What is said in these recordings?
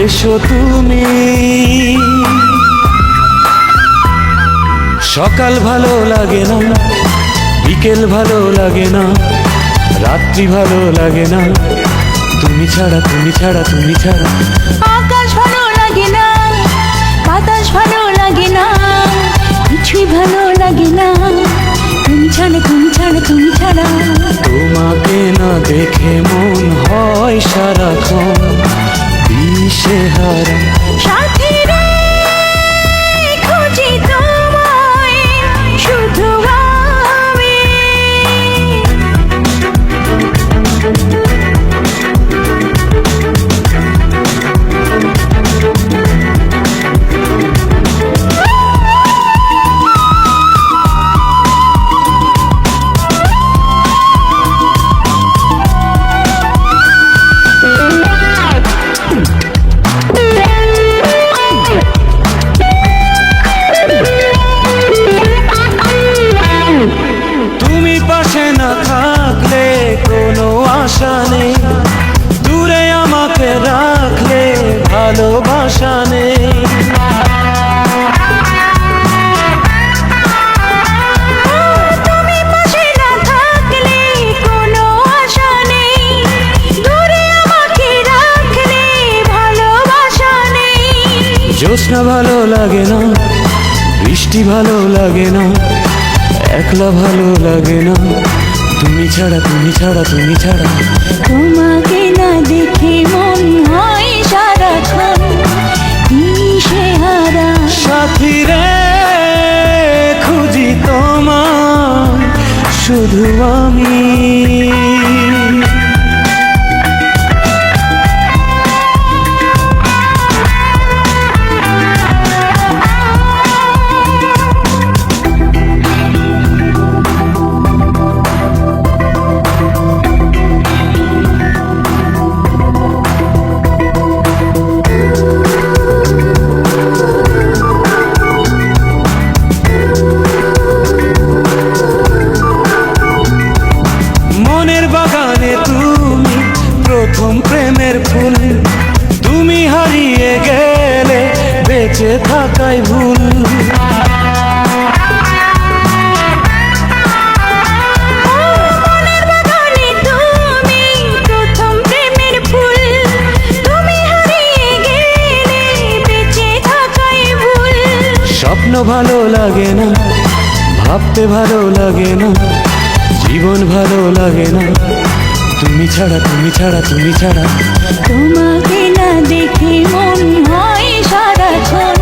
এসো তুমি। সকাল ভালো লাগে না, বিকেল ভালো লাগে না, রাত্রি ভালো লাগে না, তুমি ছাড়া তুমি ছাড়া তুমি ছাড়া। আকাশ ভালো লাগে না, বাতাস ভালো লাগে না, কিছুই ভালো লাগে না, তুমি ছাড়া তুমি ছাড়া তুমি ছাড়া। তোমাকে না দেখে মন হয় সারাক্ষণ দিশেহারা। সাথী রে খুঁজি তোমায় শুধু আমি। তুমি পাশে না থাকলে কোনো আশা নেই, দূরে আমাকে রাখলে ভালোবাসা নেই। তুমি পাশে না থাকলে কোনো আশা নেই, দূরে আমাকে রাখলে ভালোবাসা নেই। জ্যোৎস্না ভালো লাগে না, বৃষ্টি ভালো লাগে না, একলা ভালো লাগে না, তুমি ছাড়া তুমি ছাড়া তুমি ছাড়া। তোমাকে না দেখে মন হয় সারাক্ষণ দিশেহারা। সাথী রে খুঁজি তোমায় শুধু আমি। মনের বাগানে তুমি প্রথম প্রেমের ফুল, তুমি হারিয়ে গেলে বেঁচে থাকাই ভুল। মনের বাগানে তুমি প্রথম প্রেমের ফুল, তুমি হারিয়ে গেলে বেঁচে থাকাই ভুল। স্বপ্ন ভালো লাগে না, ভাবতে ভালো লাগে না, জীবন ভালো লাগে না, তুমি ছাড়া তুমি ছাড়া তুমি ছাড়া। তোমাকে না দেখে মন হয় সারাক্ষণ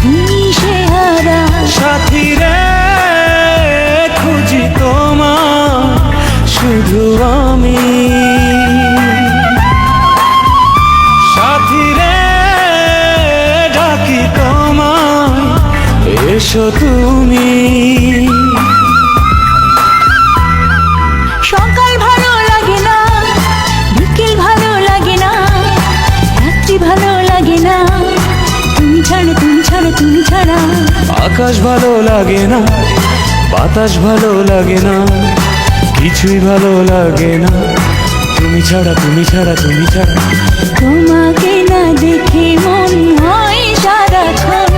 দিশেহারা। সাথী রে খুঁজি তোমায় শুধু আমি। সাথী রে ডাকি তোমায় এসো তুমি। সকাল ভালো লাগে না, বিকেল ভালো লাগে না, রাত্রি ভালো লাগে না, তুমি ছাড়া তুমি ছাড়া তুমি ছাড়া। আকাশ ভালো লাগে না, বাতাস ভালো লাগে না, কিছুই ভালো লাগে না, তুমি ছাড়া তুমি ছাড়া তুমি ছাড়া। তোমাকে না দেখে মন হয় সারাক্ষণ